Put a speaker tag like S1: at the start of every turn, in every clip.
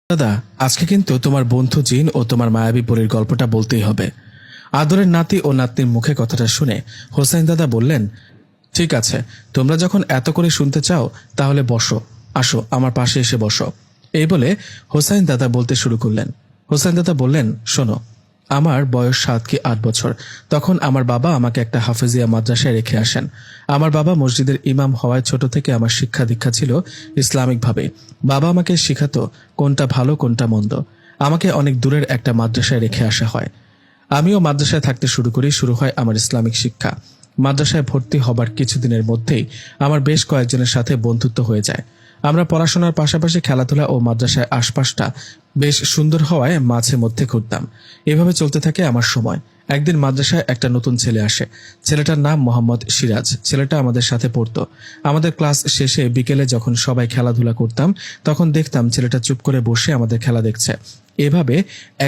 S1: দাদা, আজকে কিন্তু তোমার বন্ধু জিন ও তোমার মায়াবী পরীর গল্পটা বলতেই হবে। আদরের নাতি ও নাতনির মুখে কথাটা শুনে হোসাইন দাদা বললেন, ঠিক আছে, তোমরা যখন এত করে শুনতে চাও তাহলে বসো, আসো আমার পাশে এসে বসো। এই বলে হোসাইন দাদা বলতে শুরু করলেন। হোসাইন দাদা বললেন, শোনো, আমার বয়স 7 কি 8 বছর। তখন আমার বাবা আমাকে একটা হাফেজিয়া মাদ্রাসায় রেখে আসেন। আমার বাবা মসজিদের ইমাম হওয়ায় ছোট থেকে আমার শিক্ষা দীক্ষা ছিল ইসলামিকভাবে। বাবা আমাকে শিখাতো কোনটা ভালো কোনটা মন্দ। আমাকে অনেক দূরের একটা মাদ্রাসায় রেখে আসা হয়। আমিও মাদ্রাসায় থাকতে শুরু করি। শুরু হয় আমার ইসলামিক শিক্ষা। মাদ্রাসায় ভর্তি হবার কিছুদিনের মধ্যেই আমার বেশ কয়েকজনের সাথে বন্ধুত্ব হয়ে যায়। আমরা পড়াশোনার পাশাপাশি খেলাধুলা ও মাদ্রাসায় আশপাশটা বেশ সুন্দর হওয়ায় মাঝে মধ্যে ঘুরতাম। এভাবে চলতে থাকে আমার সময়। একদিন মাদ্রাসায় একটা নতুন ছেলে আসে। ছেলেটার নাম মোহাম্মদ সিরাজ। ছেলেটা আমাদের সাথে পড়তো। আমাদের ক্লাস শেষে বিকেলে যখন সবাই খেলাধুলা করতাম তখন দেখতাম ছেলেটা চুপ করে বসে আমাদের খেলা দেখছে। এভাবে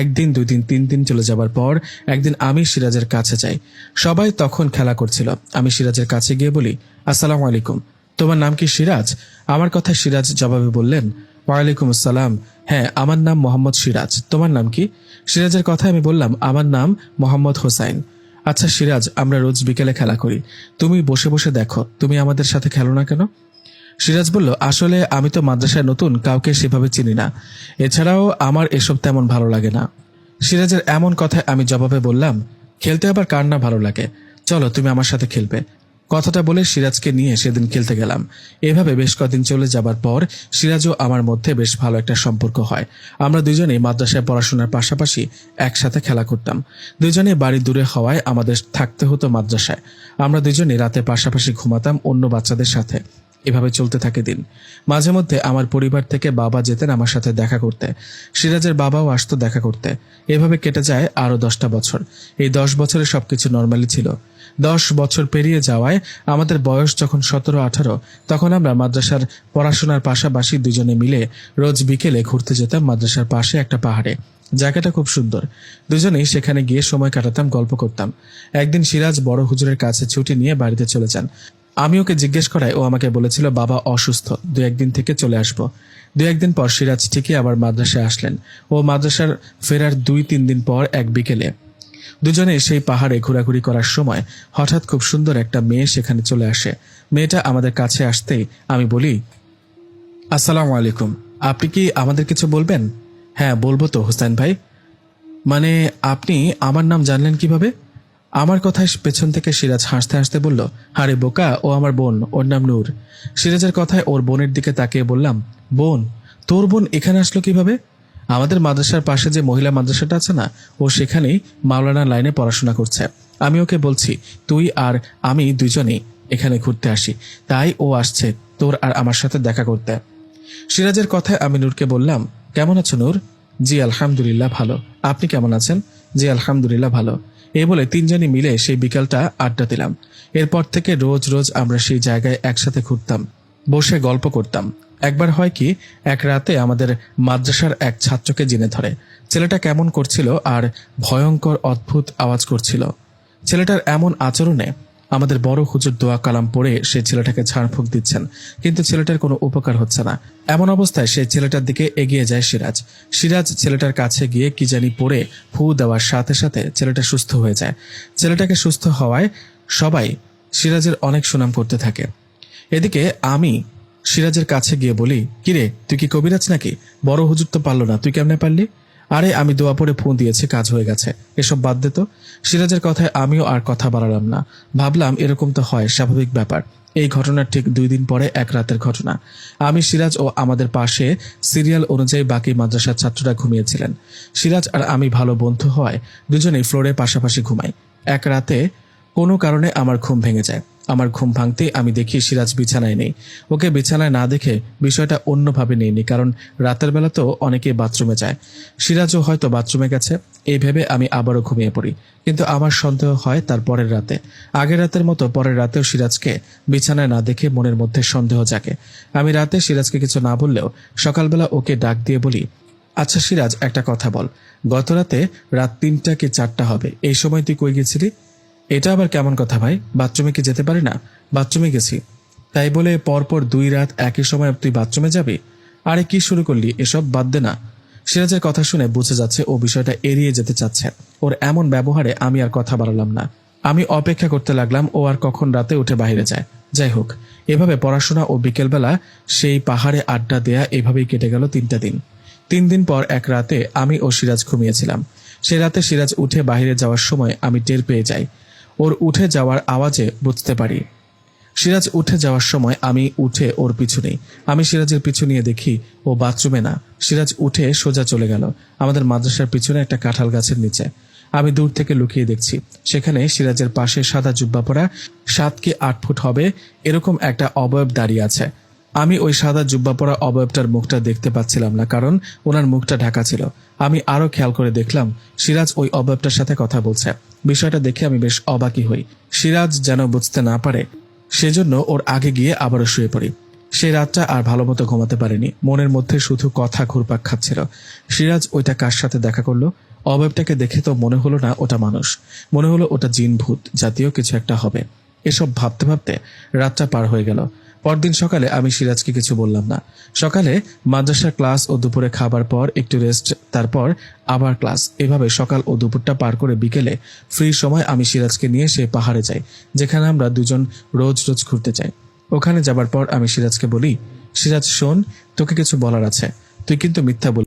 S1: একদিন, 2 দিন, 3 দিন চলে যাবার পর একদিন আমি সিরাজের কাছে যাই। সবাই তখন খেলা করছিল। আমি সিরাজের কাছে গিয়ে বলি, আসসালামু আলাইকুম, তোমার নাম কি সিরাজ? আমার কথা সিরাজ জবাবে বললেন, ওয়ালাইকুম আসসালাম, হ্যাঁ আমার নাম মোহাম্মদ সিরাজ, তোমার নাম কি? সিরাজের কথা আমি বললাম, আমার নাম মোহাম্মদ হোসাইন। আচ্ছা সিরাজ, আমরা রোজ বিকেলে খেলা করি, তুমি বসে বসে দেখো, তুমি আমাদের সাথে খেলো না কেন? সিরাজ বলল, আসলে আমি তো মাদ্রাসায় নতুন, কাউকে সেভাবে চিনি না, এছাড়াও আমার এসব তেমন ভালো লাগে না। সিরাজের এমন কথায় আমি জবাবে বললাম, খেলতে আবার কার না ভালো লাগে, চলো তুমি আমার সাথে খেলবে। কথাটা বলে সিরাজকে নিয়ে সেদিন খেলতে গেলাম। এভাবে বেশ কদিন চলে যাবার পর সিরাজ ও আমার মধ্যে বেশ ভালো একটা সম্পর্ক হয়। আমরা দুজনেই মাদ্রাসায় পড়াশোনার পাশাপাশি একসাথে খেলা করতাম। দুজনে বাড়ি দূরে হওয়ায় আমাদের থাকতে হতো মাদ্রাসায়। আমরা দুজনে রাতে পাশাপাশি ঘুমাতাম অন্য বাচ্চাদের সাথে। এভাবে চলতে থাকে দিন। মাঝে মধ্যে আমার পরিবার থেকে বাবা যেতেন আমার সাথে দেখা করতে। সিরাজের বাবাও আসতো দেখা করতে। এভাবে কেটে যায় আরো 10টা বছর। এই 10 বছরে সবকিছু নর্মালি ছিল। 10 বছর পেরিয়ে যাওয়ায় আমাদের বয়স যখন 17-18, তখন আমরা মাদ্রাসার পড়াশোনার পাশাপাশি দুজনে মিলে রোজ বিকেলে ঘুরতে যেতাম মাদ্রাসার পাশে একটা পাহাড়ে। জায়গাটা খুব সুন্দর। দুজনেই সেখানে গিয়ে সময় কাটাতাম, গল্প করতাম। একদিন সিরাজ বড় হুজুরের কাছে ছুটি নিয়ে বাড়িতে চলে যান। আমি ওকে জিজ্ঞেস করায় ও আমাকে বলেছিল বাবা অসুস্থ, 2-1 দিন থেকে চলে আসবো। 2-1 দিন পর সিরাজ ঠিকই আবার মাদ্রাসায় আসলেন। ও মাদ্রাসার ফেরার 2-3 দিন পর এক বিকেলে দুজনে সেই পাহাড়ে ঘোরাঘুরি করার সময় হঠাৎ খুব সুন্দর একটা মেয়ে সেখানে চলে আসে। মেয়েটা আমাদের কাছে আসতেই আমি বলি, আসসালামু আলাইকুম, আপনি কি আমাদের কিছু বলবেন? হ্যাঁ বলবো তো হোসেন ভাই। মানে আপনি আমার নাম জানলেন কিভাবে? আমার কথায় পেছন থেকে সিরাজ হাসতে হাসতে বলল, আরে বোকা, ও আমার বোন, ওর নাম নূর। সিরাজের কথায় ওর বোনের দিকে তাকিয়ে বললাম, বোন? তোর বোন এখানে আসলো কিভাবে? আমাদের মাদ্রাসার পাশে যে মহিলা মাদ্রাসাটা আছে না, ও সেখানেই মাওলানা লাইনে পড়াশোনা করছে। আমি ওকে বলছি তুই আর আমি দুজনেই এখানে ঘুরতে আসি, তাই ও আসছে তোর আর আমার সাথে দেখা করতে। সিরাজের কথায় আমি নূরকে বললাম, কেমন আছো নূর? জি আলহামদুলিল্লাহ ভালো। আপনি কেমন আছেন? জি আলহামদুলিল্লাহ ভালো। এই বলে তিনজনই মিলে সেই বিকালটা আড্ডা দিলাম। এরপর থেকে রোজ রোজ আমরা সেই জায়গায় একসাথে ঘুরতাম, বসে গল্প করতাম। একবার হয় কি, এক রাতে আমাদের মাদ্রাসার এক ছাত্রকে জেনে ধরে। ছেলেটা কেমন করছিল আর ভয়ঙ্কর অদ্ভুত আওয়াজ করছিল। ছেলেটার এমন আচরণে আমাদের বড় হুজুর দোয়া কালাম পড়ে সে ছেলেটাকে ঝাড়ফুঁক দিচ্ছেন, কিন্তু ছেলেটার কোনো উপকার হচ্ছে না। এমন অবস্থায় সেই ছেলেটার দিকে এগিয়ে যায় সিরাজ। সিরাজ ছেলেটার কাছে গিয়ে কি জানি পড়ে ফু দেওয়ার সাথে সাথে ছেলেটা সুস্থ হয়ে যায়। ছেলেটাকে সুস্থ হওয়ায় সবাই সিরাজের অনেক সুনাম করতে থাকে। এদিকে আমি সিরাজের কাছে গিয়ে বলি, কিরে তুই কি কবিরাজ নাকি? বড় হুজুর তো পারলো না, তুই কেমনে পারলি? আরে আমি দোয়া পড়ে ফোন দিয়েছি, কাজ হয়ে গেছে, এসব বাদ দে তো। সিরাজের কথায় আমিও আর কথা বাড়ালাম না। ভাবলাম এরকম তো হয়, স্বাভাবিক ব্যাপার। এই ঘটনার ঠিক 2 দিন পরে এক রাতের ঘটনা। আমি, সিরাজ ও আমাদের পাশে সিরিয়াল অনুযায়ী বাকি মাদ্রাসার ছাত্ররা ঘুমিয়েছিলেন। সিরাজ আর আমি ভালো বন্ধু হওয়ায় দুজনেই ফ্লোরে পাশাপাশি ঘুমাই। এক রাতে কোনো কারণে আমার ঘুম ভেঙে যায়। আমার ঘুম ভাঙতেই আমি দেখি সিরাজ বিছানায় নেই। ওকে বিছানায় না দেখে বিষয়টা অন্যভাবে নেইনি, কারণ রাতের বেলা তো অনেকে বাথরুমে যায়। সিরাজও হয়তো বাথরুমে গেছে, এই ভেবে আমি আবারও ঘুমিয়ে পড়ি। কিন্তু আমার সন্দেহ হয় তার পরের রাতে। আগের রাতের মতো পরের রাতেও সিরাজকে বিছানায় না দেখে মনের মধ্যে সন্দেহ জাগে। আমি রাতে সিরাজকে কিছু না বললেও সকালবেলা ওকে ডাক দিয়ে বলি, আচ্ছা সিরাজ, একটা কথা বল, গত রাতে রাত 3টা কি 4টা হবে, এই সময় তুই কই গেছিলি? এটা আবার কেমন কথা ভাই, বাথরুমে কি যেতে পারি না? বাথরুমে গেছি। তাই বলে পরপর 2 রাত একই সময় তুই বাথরুমে যাবি? আরে কি শুরু করলি, এসব বাদ দে না। সিরাজের কথা শুনে বুঝে যাচ্ছে ও বিষয়টা এড়িয়ে যেতে চাচ্ছে। ওর এমন ব্যবহারে আমি আর কথা বাড়ালাম না। আমি অপেক্ষা করতে লাগলাম ও আর কখন রাতে উঠে বাইরে যায়। যাই হোক, এভাবে পড়াশোনা ও বিকেলবেলা সেই পাহাড়ে আড্ডা দেয়া এভাবেই কেটে গেল 3টা দিন। 3 দিন পর এক রাতে আমি ও সিরাজ ঘুমিয়েছিলাম। সে রাতে সিরাজ উঠে বাইরে যাওয়ার সময় আমি টের পেয়ে যাই। ওর উঠে যাওয়ার আওয়াজে বুঝতে পারি সিরাজ উঠে যাওয়ার সময় আমি উঠে ওর পিছু নেই। আমি সিরাজের পিছু নিয়ে দেখি ও বাথরুমে না। সিরাজ উঠে সোজা চলে গেল আমাদের মাদ্রাসার পিছনে একটা কাঁঠাল গাছের নিচে। আমি দূর থেকে লুকিয়ে দেখছি সেখানে সিরাজের পাশে সাদা জুব্বা পরা 7 কি 8 ফুট হবে এরকম একটা অবয়ব দাঁড়িয়ে আছে। আমি ওই সাদা জুব্বা পরা অবয়বটার মুখটা দেখতে পাচ্ছিলাম না, কারণ ওনার মুখটা ঢাকা ছিল। আমি আরো খেয়াল করে দেখলাম সিরাজ ওই অবয়বটার সাথে কথা বলছে। বিষয়টা দেখে আমি বেশ অবাকই হই। সিরাজ যেন বুঝতে না পারে সেজন্য ওর আগে গিয়ে আবারও শুয়ে পড়ি। সেই রাতটা আর ভালো মতো ঘুমাতে পারিনি। মনের মধ্যে শুধু কথা ঘুরপাক খাচ্ছিল। সিরাজ ওইটা কার সাথে দেখা করলো? অবয়বটাকে দেখে তো মনে হলো না ওটা মানুষ, মনে হলো ওটা জিন ভূত জাতীয় কিছু একটা হবে। এসব ভাবতে ভাবতে রাতটা পার হয়ে গেল। পরদিন সকালে আমি সিরাজকে কিছু বললাম না। সকালে মাদ্রাসার ক্লাস ও দুপুরে খাবার পর একটু রেস্ট, তারপর আবার ক্লাস। এভাবে সকাল ও দুপুরটা পার করে বিকেলে ফ্রি সময় আমি সিরাজকে নিয়ে সে পাহাড়ে যাই, যেখানে আমরা দুজন রোজ রোজ ঘুরতে যাই। ওখানে যাবার পর আমি সিরাজকে বলি, সিরাজ শোন, তোকে কিছু বলার আছে, তুই কিন্তু মিথ্যা বল